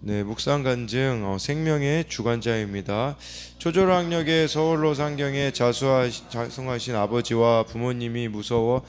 네, 묵상 간증 생명의 주관자입니다. 초졸학력에 서울로 상경에 자수하신 아버지와 부모님이 무서워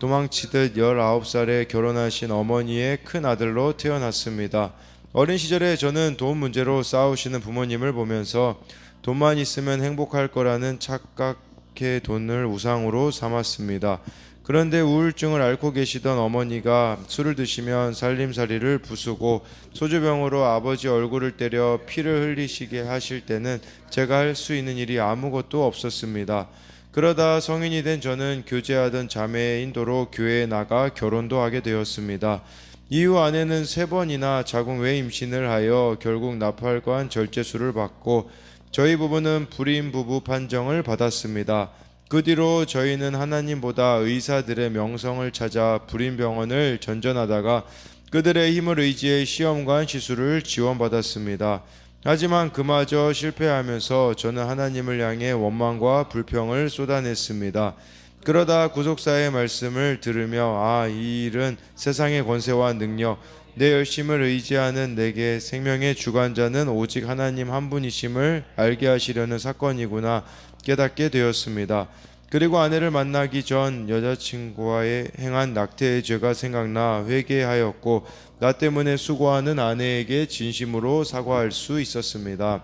도망치듯 19살에 결혼하신 어머니의 큰 아들로 태어났습니다. 어린 시절에 저는 돈 문제로 싸우시는 부모님을 보면서 돈만 있으면 행복할 거라는 착각의 돈을 우상으로 삼았습니다. 그런데 우울증을 앓고 계시던 어머니가 술을 드시면 살림살이를 부수고 소주병으로 아버지 얼굴을 때려 피를 흘리시게 하실 때는 제가 할 수 있는 일이 아무것도 없었습니다. 그러다 성인이 된 저는 교제하던 자매의 인도로 교회에 나가 결혼도 하게 되었습니다. 이후 아내는 3번이나 자궁 외 임신을 하여 결국 나팔관 절제술을 받고 저희 부부는 불임 부부 판정을 받았습니다. 그 뒤로 저희는 하나님보다 의사들의 명성을 찾아 불임병원을 전전하다가 그들의 힘을 의지해 시험관 시술을 지원받았습니다. 하지만 그마저 실패하면서 저는 하나님을 향해 원망과 불평을 쏟아냈습니다. 그러다 구속사의 말씀을 들으며 이 일은 세상의 권세와 능력, 내 열심을 의지하는 내게 생명의 주관자는 오직 하나님 한 분이심을 알게 하시려는 사건이구나 깨닫게 되었습니다. 그리고 아내를 만나기 전 여자친구와의 행한 낙태의 죄가 생각나 회개하였고 나 때문에 수고하는 아내에게 진심으로 사과할 수 있었습니다.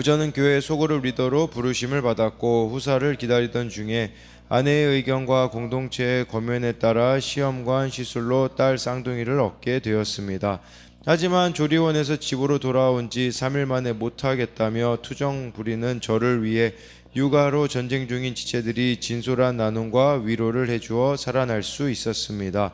저는 교회 소그룹 리더로 부르심을 받았고 후사를 기다리던 중에 아내의 의견과 공동체의 권면에 따라 시험관 시술로 딸 쌍둥이를 얻게 되었습니다. 하지만 조리원에서 집으로 돌아온 지 3일 만에 못하겠다며 투정 부리는 저를 위해 육아로 전쟁 중인 지체들이 진솔한 나눔과 위로를 해주어 살아날 수 있었습니다.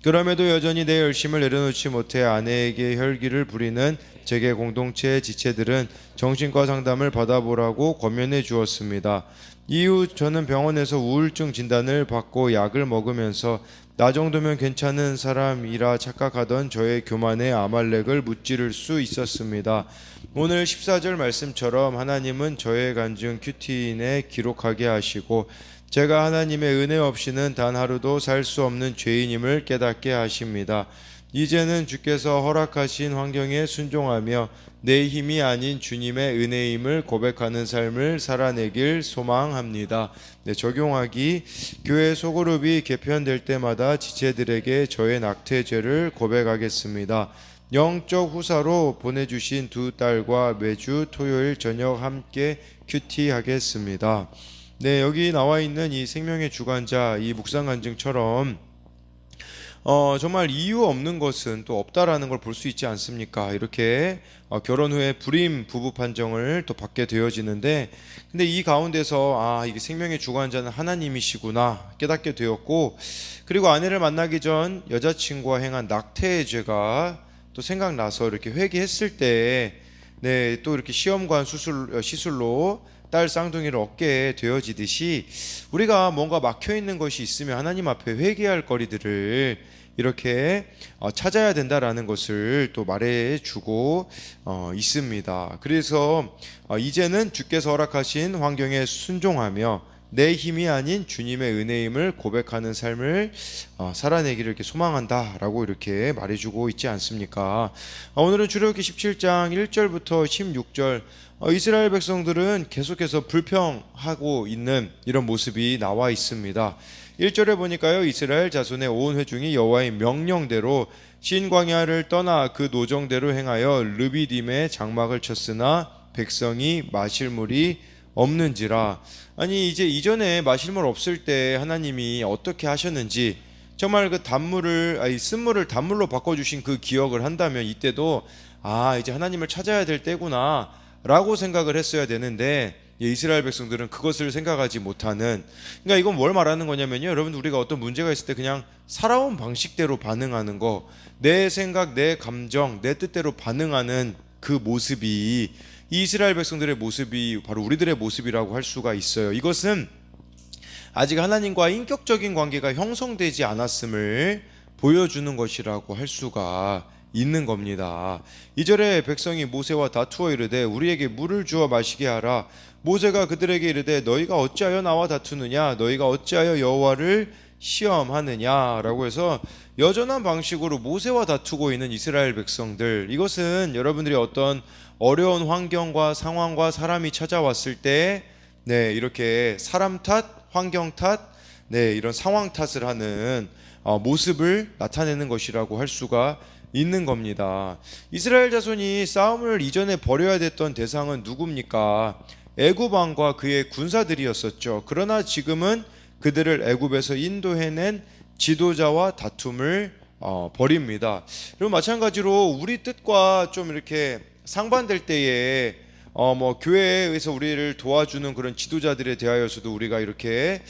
그럼에도 여전히 내 열심을 내려놓지 못해 아내에게 혈기를 부리는 재계 공동체의 지체들은 정신과 상담을 받아보라고 권면해 주었습니다. 이후 저는 병원에서 우울증 진단을 받고 약을 먹으면서 나 정도면 괜찮은 사람이라 착각하던 저의 교만의 아말렉을 무찌를 수 있었습니다. 오늘 14절 말씀처럼 하나님은 저의 간증 큐티인에 기록하게 하시고 제가 하나님의 은혜 없이는 단 하루도 살 수 없는 죄인임을 깨닫게 하십니다. 이제는 주께서 허락하신 환경에 순종하며 내 힘이 아닌 주님의 은혜임을 고백하는 삶을 살아내길 소망합니다. 적용하기 교회 소그룹이 개편될 때마다 지체들에게 저의 낙태죄를 고백하겠습니다. 영적 후사로 보내주신 2딸과 매주 토요일 저녁 함께 큐티 하겠습니다. 여기 나와 있는 이 생명의 주관자 이 묵상 간증처럼 정말 이유 없는 것은 또 없다라는 걸 볼 수 있지 않습니까? 이렇게 결혼 후에 불임 부부 판정을 또 받게 되어지는데 근데 이 가운데서 이게 생명의 주관자는 하나님이시구나 깨닫게 되었고 그리고 아내를 만나기 전 여자친구와 행한 낙태의 죄가 또 생각나서 이렇게 회개했을 때 또 이렇게 시험관 시술로 딸 쌍둥이를 얻게 되어지듯이 우리가 뭔가 막혀있는 것이 있으면 하나님 앞에 회개할 거리들을 이렇게 찾아야 된다라는 것을 또 말해주고 있습니다. 그래서 이제는 주께서 허락하신 환경에 순종하며 내 힘이 아닌 주님의 은혜임을 고백하는 삶을 살아내기를 이렇게 소망한다라고 이렇게 말해주고 있지 않습니까? 오늘은 출애굽기 17장 1절부터 16절 이스라엘 백성들은 계속해서 불평하고 있는 이런 모습이 나와 있습니다. 1절에 보니까요 이스라엘 자손의 온 회중이 여호와의 명령대로 신광야를 떠나 그 노정대로 행하여 르비딤에 장막을 쳤으나 백성이 마실 물이 없는지라. 아니 이제 이전에 마실 물 없을 때 하나님이 어떻게 하셨는지 정말 그 쓴물을 단물로 바꿔주신 그 기억을 한다면 이때도 이제 하나님을 찾아야 될 때구나 라고 생각을 했어야 되는데 이스라엘 백성들은 그것을 생각하지 못하는 그러니까 이건 뭘 말하는 거냐면요 여러분 우리가 어떤 문제가 있을 때 그냥 살아온 방식대로 반응하는 거 내 생각, 내 감정, 내 뜻대로 반응하는 그 모습이 이스라엘 백성들의 모습이 바로 우리들의 모습이라고 할 수가 있어요. 이것은 아직 하나님과 인격적인 관계가 형성되지 않았음을 보여주는 것이라고 할 수가 있는 겁니다. 2절에 백성이 모세와 다투어 이르되 우리에게 물을 주어 마시게 하라. 모세가 그들에게 이르되 너희가 어찌하여 나와 다투느냐 너희가 어찌하여 여호와를 시험하느냐라고 해서 여전한 방식으로 모세와 다투고 있는 이스라엘 백성들, 이것은 여러분들이 어떤 어려운 환경과 상황과 사람이 찾아왔을 때 이렇게 사람 탓, 환경 탓, 이런 상황 탓을 하는 모습을 나타내는 것이라고 할 수가 있는 겁니다. 이스라엘 자손이 싸움을 이전에 벌여야 됐던 대상은 누굽니까? 애굽 왕과 그의 군사들이었었죠. 그러나 지금은 그들을 애굽에서 인도해낸 지도자와 다툼을 벌입니다. 그리고 마찬가지로 우리 뜻과 좀 이렇게 상반될 때에 교회에서 우리를 도와주는 그런 지도자들에 대하여서도 우리가 이렇게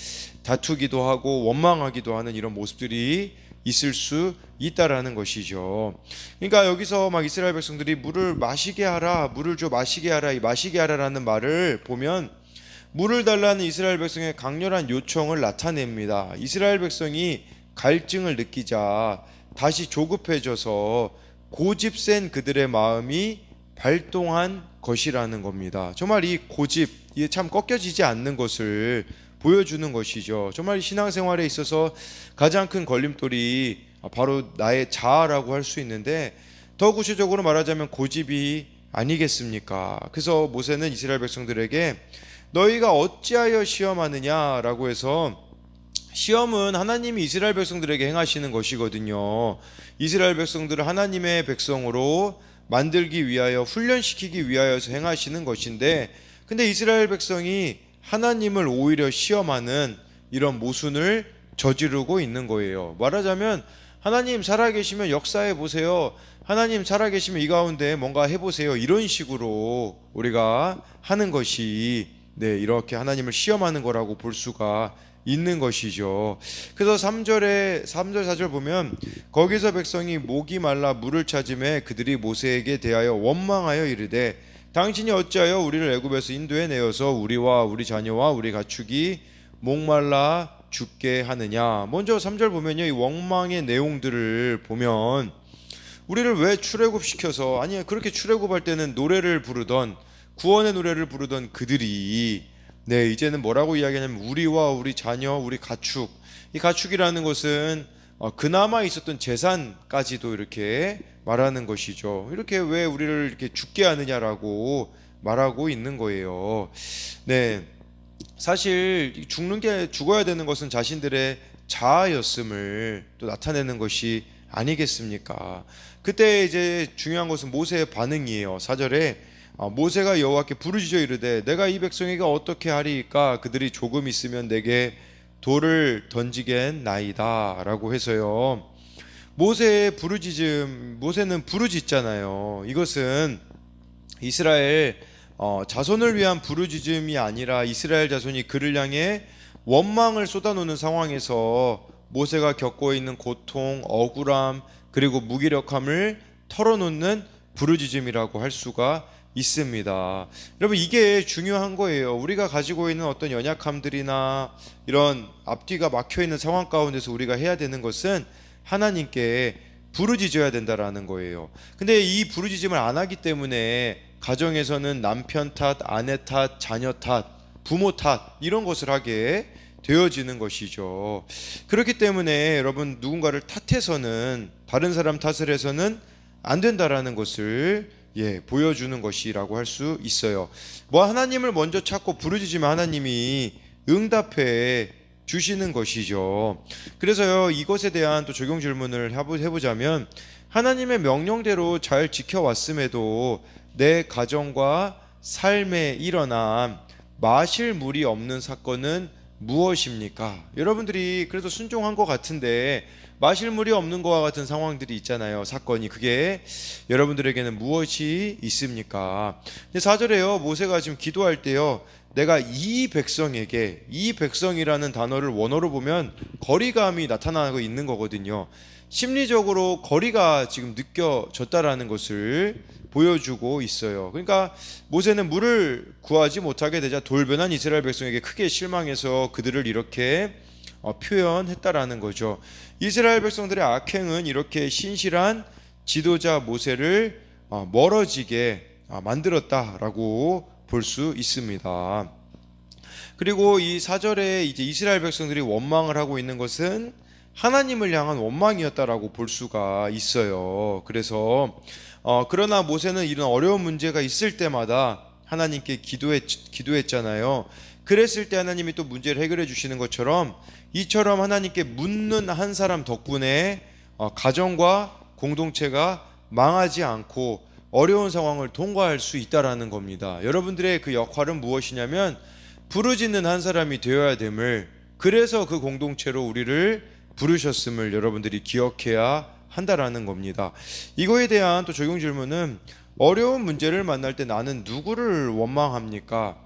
다투기도 하고 원망하기도 하는 이런 모습들이 있을 수 있다라는 것이죠. 그러니까 여기서 막 이스라엘 백성들이 물을 마시게 하라, 물을 줘 마시게 하라, 이 마시게 하라라는 말을 보면 물을 달라는 이스라엘 백성의 강렬한 요청을 나타냅니다. 이스라엘 백성이 갈증을 느끼자 다시 조급해져서 고집센 그들의 마음이 발동한 것이라는 겁니다. 정말 이 고집, 이게 참 꺾여지지 않는 것을 보여주는 것이죠. 정말 신앙생활에 있어서 가장 큰 걸림돌이 바로 나의 자아라고 할 수 있는데, 더 구체적으로 말하자면 고집이 아니겠습니까? 그래서 모세는 이스라엘 백성들에게 너희가 어찌하여 시험하느냐라고 해서, 시험은 하나님이 이스라엘 백성들에게 행하시는 것이거든요. 이스라엘 백성들을 하나님의 백성으로 만들기 위하여, 훈련시키기 위하여서 행하시는 것인데, 근데 이스라엘 백성이 하나님을 오히려 시험하는 이런 모순을 저지르고 있는 거예요. 말하자면 하나님 살아계시면 역사해 보세요, 하나님 살아계시면 이 가운데 뭔가 해보세요, 이런 식으로 우리가 하는 것이 이렇게 하나님을 시험하는 거라고 볼 수가 있는 것이죠. 그래서 3절 4절 보면 거기서 백성이 목이 말라 물을 찾음에 그들이 모세에게 대하여 원망하여 이르되 당신이 어찌하여 우리를 애굽에서 인도해 내어서 우리와 우리 자녀와 우리 가축이 목말라 죽게 하느냐. 먼저 3절 보면요, 이 원망의 내용들을 보면 우리를 왜 출애굽시켜서, 아니 그렇게 출애굽할 때는 노래를 부르던, 구원의 노래를 부르던 그들이 이제는 뭐라고 이야기하냐면 우리와 우리 자녀, 우리 가축. 이 가축이라는 것은 그나마 있었던 재산까지도 이렇게 말하는 것이죠. 이렇게 왜 우리를 이렇게 죽게 하느냐라고 말하고 있는 거예요. 사실 죽어야 되는 것은 자신들의 자아였음을 또 나타내는 것이 아니겠습니까? 그때 이제 중요한 것은 모세의 반응이에요. 4절에 모세가 여호와께 부르짖어 이르되 내가 이 백성에게 어떻게 하리이까? 그들이 조금 있으면 내게 돌을 던지겠나이다 라고 해서요, 모세의 부르짖음, 모세는 부르짖잖아요. 이것은 이스라엘 자손을 위한 부르짖음이 아니라 이스라엘 자손이 그를 향해 원망을 쏟아놓는 상황에서 모세가 겪고 있는 고통, 억울함, 그리고 무기력함을 털어놓는 부르짖음이라고 할 수가 있습니다. 여러분, 이게 중요한 거예요. 우리가 가지고 있는 어떤 연약함들이나 이런 앞뒤가 막혀 있는 상황 가운데서 우리가 해야 되는 것은 하나님께 부르짖어야 된다라는 거예요. 근데 이 부르짖음을 안 하기 때문에 가정에서는 남편 탓, 아내 탓, 자녀 탓, 부모 탓, 이런 것을 하게 되어지는 것이죠. 그렇기 때문에 여러분, 누군가를 탓해서는, 다른 사람 탓을 해서는 안 된다라는 것을 보여주는 것이라고 할 수 있어요. 하나님을 먼저 찾고 부르짖으면 하나님이 응답해 주시는 것이죠. 그래서요, 이것에 대한 또 적용 질문을 해보자면, 하나님의 명령대로 잘 지켜왔음에도 내 가정과 삶에 일어난 마실 물이 없는 사건은 무엇입니까? 여러분들이 그래도 순종한 것 같은데 마실 물이 없는 것과 같은 상황들이 있잖아요. 사건이. 그게 여러분들에게는 무엇이 있습니까? 4절에요, 모세가 지금 기도할 때요, 내가 이 백성에게, 이 백성이라는 단어를 원어로 보면 거리감이 나타나고 있는 거거든요. 심리적으로 거리가 지금 느껴졌다라는 것을 보여주고 있어요. 그러니까 모세는 물을 구하지 못하게 되자 돌변한 이스라엘 백성에게 크게 실망해서 그들을 이렇게 표현했다라는 거죠. 이스라엘 백성들의 악행은 이렇게 신실한 지도자 모세를 멀어지게 만들었다라고 볼 수 있습니다. 그리고 이 4절에 이제 이스라엘 백성들이 원망을 하고 있는 것은 하나님을 향한 원망이었다라고 볼 수가 있어요. 그래서 그러나 모세는 이런 어려운 문제가 있을 때마다 하나님께 기도했잖아요. 그랬을 때 하나님이 또 문제를 해결해 주시는 것처럼 이처럼 하나님께 묻는 한 사람 덕분에 가정과 공동체가 망하지 않고 어려운 상황을 통과할 수 있다라는 겁니다. 여러분들의 그 역할은 무엇이냐면 부르짖는 한 사람이 되어야 됨을, 그래서 그 공동체로 우리를 부르셨음을 여러분들이 기억해야 한다라는 겁니다. 이거에 대한 또 적용 질문은 어려운 문제를 만날 때 나는 누구를 원망합니까?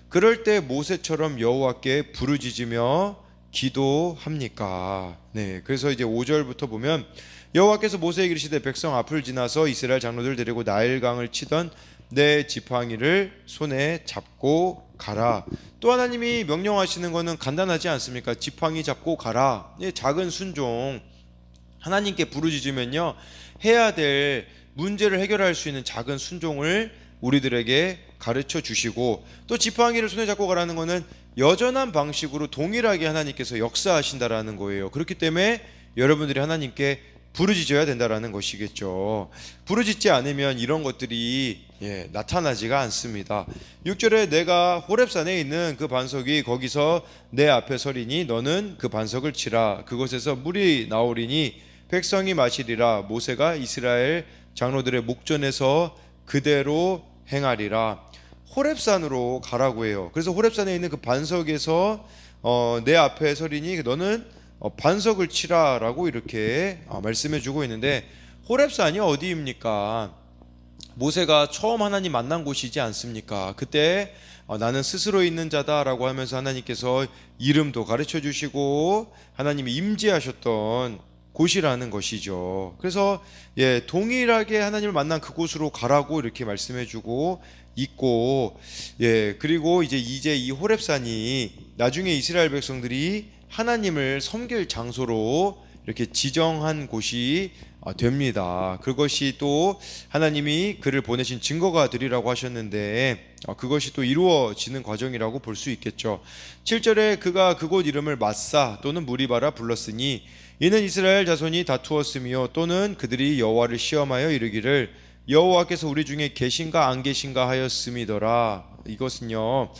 그럴 때 모세처럼 여호와께 부르짖으며 기도합니까? 네, 그래서 이제 5절부터 보면 여호와께서 모세에게 이르시되 백성 앞을 지나서 이스라엘 장로들 데리고 나일강을 치던 내 지팡이를 손에 잡고 가라. 또 하나님이 명령하시는 것은 간단하지 않습니까? 지팡이 잡고 가라. 작은 순종. 하나님께 부르짖으면요, 해야 될 문제를 해결할 수 있는 작은 순종을 우리들에게 가르쳐 주시고, 또 지팡이를 손에 잡고 가라는 것은 여전한 방식으로 동일하게 하나님께서 역사하신다라는 거예요. 그렇기 때문에 여러분들이 하나님께 부르짖어야 된다라는 것이겠죠. 부르짖지 않으면 이런 것들이 나타나지가 않습니다. 6절에 내가 호렙산에 있는 그 반석이 거기서 내 앞에 서리니 너는 그 반석을 치라. 그곳에서 물이 나오리니 백성이 마시리라. 모세가 이스라엘 장로들의 목전에서 그대로 행하리라. 호렙산으로 가라고 해요. 그래서 호렙산에 있는 그 반석에서 내 앞에 서리니 너는 반석을 치라라고 이렇게 말씀해 주고 있는데, 호렙산이 어디입니까? 모세가 처음 하나님 만난 곳이지 않습니까? 그때 나는 스스로 있는 자다라고 하면서 하나님께서 이름도 가르쳐 주시고 하나님이 임재하셨던 곳이라는 것이죠. 그래서 동일하게 하나님을 만난 그곳으로 가라고 이렇게 말씀해 주고 있고, 그리고 이제 이 호렙산이 나중에 이스라엘 백성들이 하나님을 섬길 장소로 이렇게 지정한 곳이 됩니다. 그것이 또 하나님이 그를 보내신 증거가 되리라고 하셨는데 그것이 또 이루어지는 과정이라고 볼 수 있겠죠. 7절에 그가 그곳 이름을 마사 또는 무리바라 불렀으니 이는 이스라엘 자손이 다투었으며 또는 그들이 여호와를 시험하여 이르기를 여호와께서 우리 중에 계신가 안 계신가 하였음이더라. 이것은요,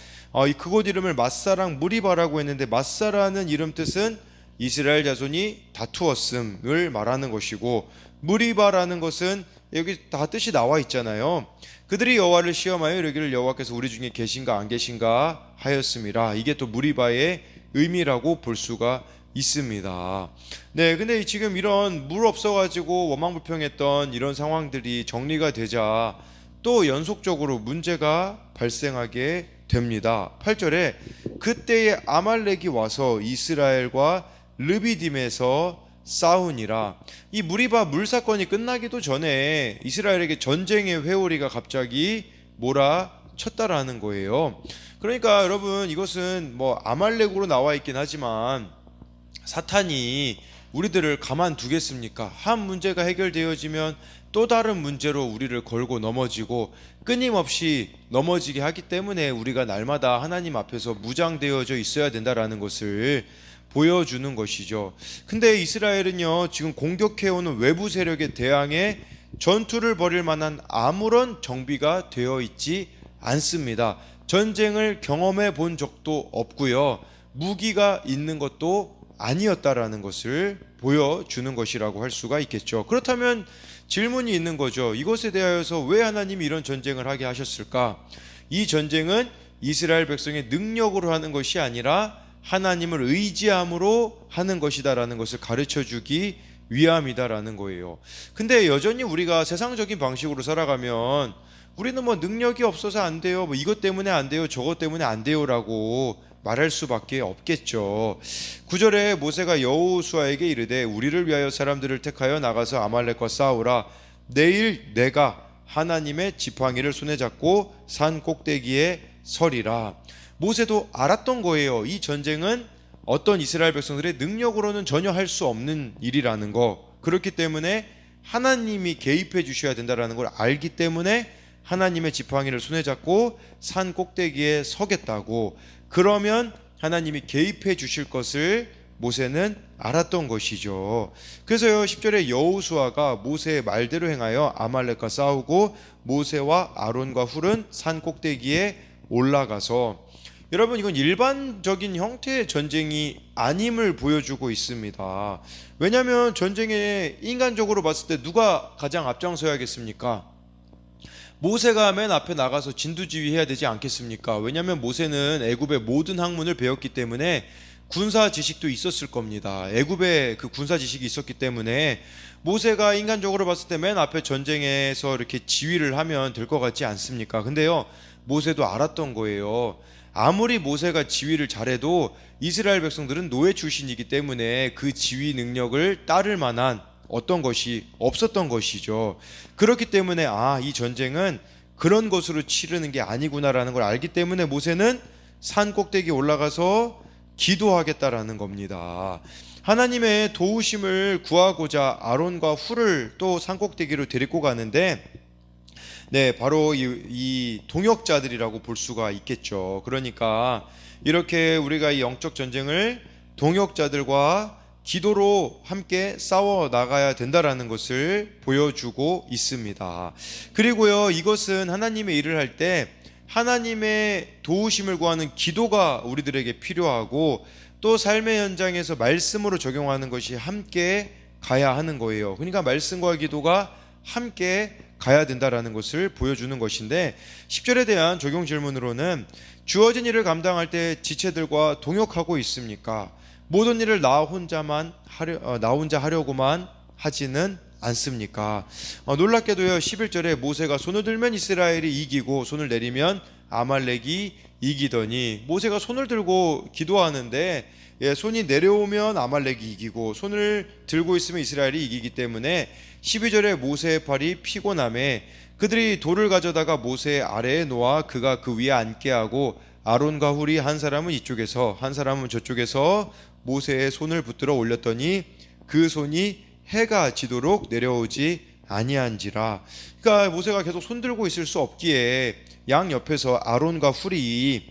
그곳 이름을 마사랑 무리바라고 했는데, 마사라는 이름 뜻은 이스라엘 자손이 다투었음을 말하는 것이고, 무리바라는 것은 여기 다 뜻이 나와 있잖아요. 그들이 여호와를 시험하여 이르기를 여호와께서 우리 중에 계신가 안 계신가 하였음이라. 이게 또 무리바의 의미라고 볼 수가 있습니다. 네, 근데 지금 이런 물 없어가지고 원망불평했던 이런 상황들이 정리가 되자 또 연속적으로 문제가 발생하게 됩니다. 8절에 그때에 아말렉이 와서 이스라엘과 르비딤에서 싸우니라. 이 무리바 물 사건이 끝나기도 전에 이스라엘에게 전쟁의 회오리가 갑자기 몰아쳤다라는 거예요. 그러니까 여러분, 이것은 아말렉으로 나와 있긴 하지만 사탄이 우리들을 가만두겠습니까? 한 문제가 해결되어지면 또 다른 문제로 우리를 걸고 넘어지고 끊임없이 넘어지게 하기 때문에 우리가 날마다 하나님 앞에서 무장되어져 있어야 된다라는 것을 보여주는 것이죠. 근데 이스라엘은요, 지금 공격해오는 외부 세력에 대항해 전투를 벌일 만한 아무런 정비가 되어 있지 않습니다. 전쟁을 경험해 본 적도 없고요, 무기가 있는 것도 아니었다라는 것을 보여주는 것이라고 할 수가 있겠죠. 그렇다면 질문이 있는 거죠. 이것에 대하여서 왜 하나님이 이런 전쟁을 하게 하셨을까? 이 전쟁은 이스라엘 백성의 능력으로 하는 것이 아니라 하나님을 의지함으로 하는 것이다라는 것을 가르쳐주기 위함이다라는 거예요. 근데 여전히 우리가 세상적인 방식으로 살아가면 우리는 능력이 없어서 안 돼요, 이것 때문에 안 돼요, 저것 때문에 안 돼요라고 말할 수밖에 없겠죠. 9절에 모세가 여호수아에게 이르되 우리를 위하여 사람들을 택하여 나가서 아말렉과 싸우라. 내일 내가 하나님의 지팡이를 손에 잡고 산 꼭대기에 서리라. 모세도 알았던 거예요. 이 전쟁은 어떤 이스라엘 백성들의 능력으로는 전혀 할 수 없는 일이라는 거. 그렇기 때문에 하나님이 개입해 주셔야 된다는 걸 알기 때문에 하나님의 지팡이를 손에 잡고 산 꼭대기에 서겠다고, 그러면 하나님이 개입해 주실 것을 모세는 알았던 것이죠. 그래서요 10절에 여호수아가 모세의 말대로 행하여 아말렉과 싸우고 모세와 아론과 훌은 산 꼭대기에 올라가서, 여러분 이건 일반적인 형태의 전쟁이 아님을 보여주고 있습니다. 왜냐하면 전쟁에 인간적으로 봤을 때 누가 가장 앞장서야겠습니까? 모세가 맨 앞에 나가서 진두지휘해야 되지 않겠습니까? 왜냐하면 모세는 애굽의 모든 학문을 배웠기 때문에 군사 지식도 있었을 겁니다. 애굽에 그 군사 지식이 있었기 때문에 모세가 인간적으로 봤을 때 맨 앞에 전쟁에서 이렇게 지휘를 하면 될 것 같지 않습니까? 근데요 모세도 알았던 거예요. 아무리 모세가 지휘를 잘해도 이스라엘 백성들은 노예 출신이기 때문에 그 지휘 능력을 따를 만한 어떤 것이 없었던 것이죠. 그렇기 때문에 이 전쟁은 그런 것으로 치르는 게 아니구나라는 걸 알기 때문에 모세는 산 꼭대기에 올라가서 기도하겠다라는 겁니다. 하나님의 도우심을 구하고자 아론과 훌을 또 산꼭대기로 데리고 가는데, 바로 이 동역자들이라고 볼 수가 있겠죠. 그러니까 이렇게 우리가 이 영적 전쟁을 동역자들과 기도로 함께 싸워 나가야 된다라는 것을 보여주고 있습니다. 그리고요 이것은 하나님의 일을 할 때 하나님의 도우심을 구하는 기도가 우리들에게 필요하고, 또 삶의 현장에서 말씀으로 적용하는 것이 함께 가야 하는 거예요. 그러니까 말씀과 기도가 함께 가야 된다라는 것을 보여주는 것인데, 10절에 대한 적용 질문으로는 주어진 일을 감당할 때 지체들과 동역하고 있습니까? 모든 일을 나 혼자 하려고만 하지는 않습니까? 놀랍게도요 11절에 모세가 손을 들면 이스라엘이 이기고 손을 내리면 아말렉이 이기더니, 모세가 손을 들고 기도하는데 손이 내려오면 아말렉이 이기고 손을 들고 있으면 이스라엘이 이기기 때문에 12절에 모세의 팔이 피곤함에 그들이 돌을 가져다가 모세 아래에 놓아 그가 그 위에 앉게 하고 아론과 훌이 한 사람은 이쪽에서 한 사람은 저쪽에서 모세의 손을 붙들어 올렸더니 그 손이 해가 지도록 내려오지 아니한지라. 그러니까 모세가 계속 손 들고 있을 수 없기에 양 옆에서 아론과 훌이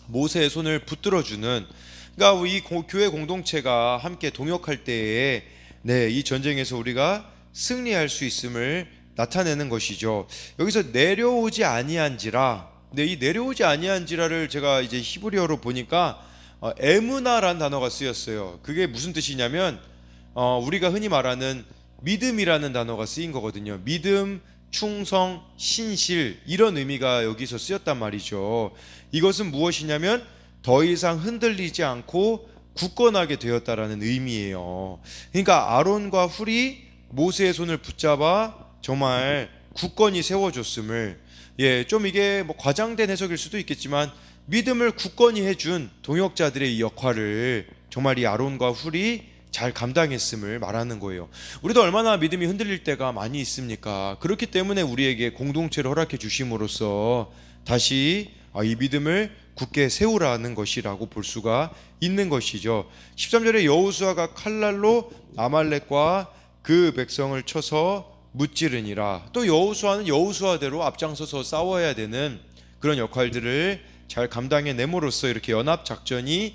모세의 손을 붙들어주는, 그러니까 이 교회 공동체가 함께 동역할 때에 이 전쟁에서 우리가 승리할 수 있음을 나타내는 것이죠. 여기서 내려오지 아니한지라, 이 내려오지 아니한지라를 제가 이제 히브리어로 보니까 에무나라는 단어가 쓰였어요. 그게 무슨 뜻이냐면 우리가 흔히 말하는 믿음이라는 단어가 쓰인 거거든요. 믿음, 충성, 신실, 이런 의미가 여기서 쓰였단 말이죠. 이것은 무엇이냐면 더 이상 흔들리지 않고 굳건하게 되었다라는 의미예요. 그러니까 아론과 훌이 모세의 손을 붙잡아 정말 굳건히 세워줬음을, 좀 이게 뭐 과장된 해석일 수도 있겠지만 믿음을 굳건히 해준 동역자들의 이 역할을 정말 이 아론과 훌이 잘 감당했음을 말하는 거예요. 우리도 얼마나 믿음이 흔들릴 때가 많이 있습니까? 그렇기 때문에 우리에게 공동체를 허락해 주심으로써 다시 이 믿음을 굳게 세우라는 것이라고 볼 수가 있는 것이죠. 13절에 여호수아가 칼날로 아말렉과 그 백성을 쳐서 무찌르니라. 또 여호수아는 여호수아대로 앞장서서 싸워야 되는 그런 역할들을 잘 감당해 내므로써 이렇게 연합 작전이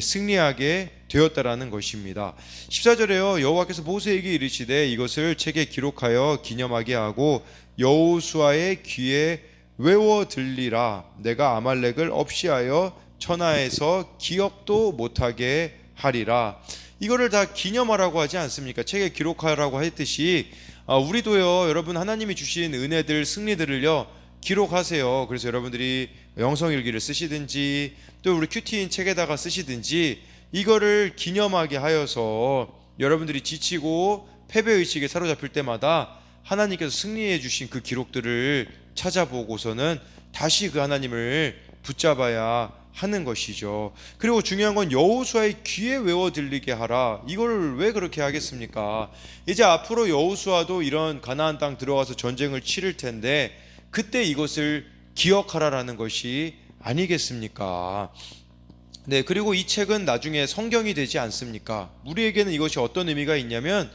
승리하게 되었다라는 것입니다. 14절에요 여호와께서 모세에게 이르시되 이것을 책에 기록하여 기념하게 하고 여호수아의 귀에 외워 들리라. 내가 아말렉을 없이하여 천하에서 기억도 못하게 하리라. 이거를 다 기념하라고 하지 않습니까? 책에 기록하라고 했듯이 우리도요 여러분 하나님이 주신 은혜들 승리들을요 기록하세요. 그래서 여러분들이 영성일기를 쓰시든지 또 우리 큐티인 책에다가 쓰시든지 이거를 기념하게 하여서 여러분들이 지치고 패배의식에 사로잡힐 때마다 하나님께서 승리해 주신 그 기록들을 찾아보고서는 다시 그 하나님을 붙잡아야 하는 것이죠. 그리고 중요한 건 여호수아의 귀에 외워 들리게 하라. 이걸 왜 그렇게 하겠습니까? 이제 앞으로 여호수아도 이런 가나안 땅 들어가서 전쟁을 치를 텐데 그때 이것을 기억하라라는 것이 아니겠습니까? 그리고 이 책은 나중에 성경이 되지 않습니까? 우리에게는 이것이 어떤 의미가 있냐면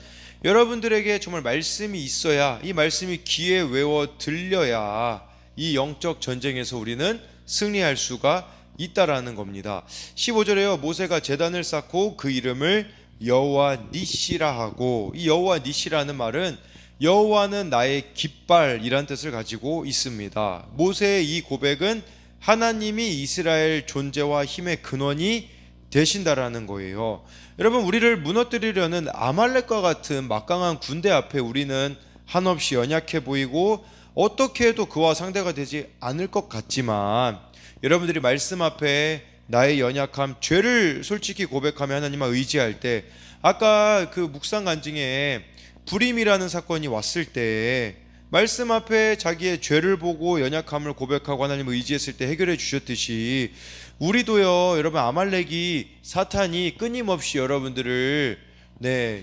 여러분들에게 정말 말씀이 있어야, 이 말씀이 귀에 외워 들려야 이 영적 전쟁에서 우리는 승리할 수가 있다라는 겁니다. 15절에요. 모세가 제단을 쌓고 그 이름을 여호와 니시라 하고, 이 여호와 니시라는 말은 여호와는 나의 깃발이란 뜻을 가지고 있습니다. 모세의 이 고백은 하나님이 이스라엘 존재와 힘의 근원이 되신다라는 거예요. 여러분, 우리를 무너뜨리려는 아말렉과 같은 막강한 군대 앞에 우리는 한없이 연약해 보이고 어떻게 해도 그와 상대가 되지 않을 것 같지만, 여러분들이 말씀 앞에 나의 연약함, 죄를 솔직히 고백하며 하나님을 의지할 때, 아까 그 묵상 간증에 불임이라는 사건이 왔을 때 말씀 앞에 자기의 죄를 보고 연약함을 고백하고 하나님을 의지했을 때 해결해 주셨듯이, 우리도요, 여러분, 아말렉이, 사탄이 끊임없이 여러분들을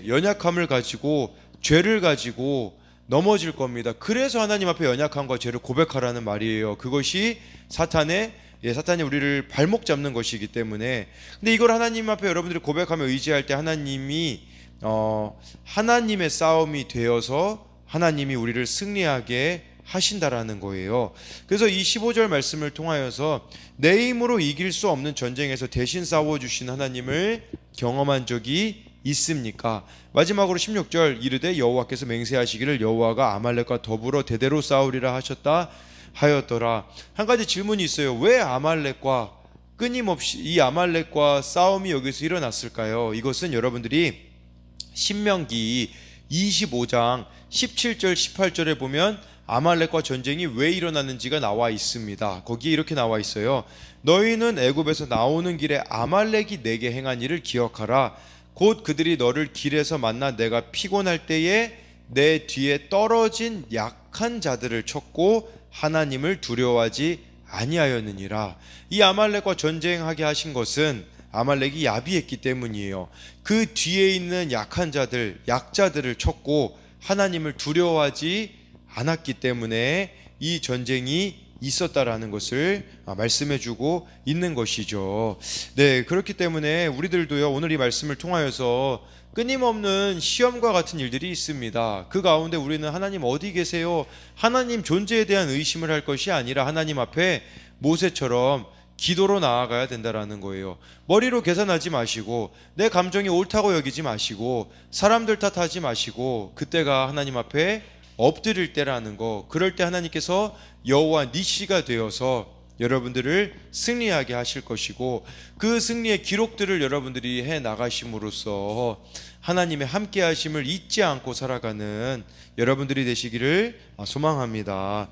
연약함을 가지고 죄를 가지고 넘어질 겁니다. 그래서 하나님 앞에 연약함과 죄를 고백하라는 말이에요. 그것이 사탄이 우리를 발목 잡는 것이기 때문에. 근데 이걸 하나님 앞에 여러분들이 고백하며 의지할 때 하나님이 하나님의 싸움이 되어서 하나님이 우리를 승리하게 하신다라는 거예요. 그래서 이 15절 말씀을 통하여서 내 힘으로 이길 수 없는 전쟁에서 대신 싸워주신 하나님을 경험한 적이 있습니까? 마지막으로 16절, 이르되 여호와께서 맹세하시기를 여호와가 아말렉과 더불어 대대로 싸우리라 하셨다 하였더라. 한 가지 질문이 있어요. 왜 아말렉과 끊임없이 이 아말렉과 싸움이 여기서 일어났을까요? 이것은 여러분들이 신명기 25장 17절 18절에 보면 아말렉과 전쟁이 왜 일어났는지가 나와 있습니다. 거기에 이렇게 나와 있어요. 너희는 애굽에서 나오는 길에 아말렉이 내게 행한 일을 기억하라. 곧 그들이 너를 길에서 만나 내가 피곤할 때에 내 뒤에 떨어진 약한 자들을 쳤고 하나님을 두려워하지 아니하였느니라. 이 아말렉과 전쟁하게 하신 것은 아말렉이 야비했기 때문이에요. 그 뒤에 있는 약한 자들, 약자들을 쳤고 하나님을 두려워하지 않았기 때문에 이 전쟁이 있었다라는 것을 말씀해주고 있는 것이죠. 그렇기 때문에 우리들도요, 오늘 이 말씀을 통하여서 끊임없는 시험과 같은 일들이 있습니다. 그 가운데 우리는 하나님 어디 계세요? 하나님 존재에 대한 의심을 할 것이 아니라 하나님 앞에 모세처럼 기도로 나아가야 된다라는 거예요. 머리로 계산하지 마시고 내 감정이 옳다고 여기지 마시고 사람들 탓하지 마시고, 그때가 하나님 앞에 엎드릴 때라는 거. 그럴 때 하나님께서 여호와 니시가 되어서 여러분들을 승리하게 하실 것이고, 그 승리의 기록들을 여러분들이 해 나가심으로써 하나님의 함께 하심을 잊지 않고 살아가는 여러분들이 되시기를 소망합니다.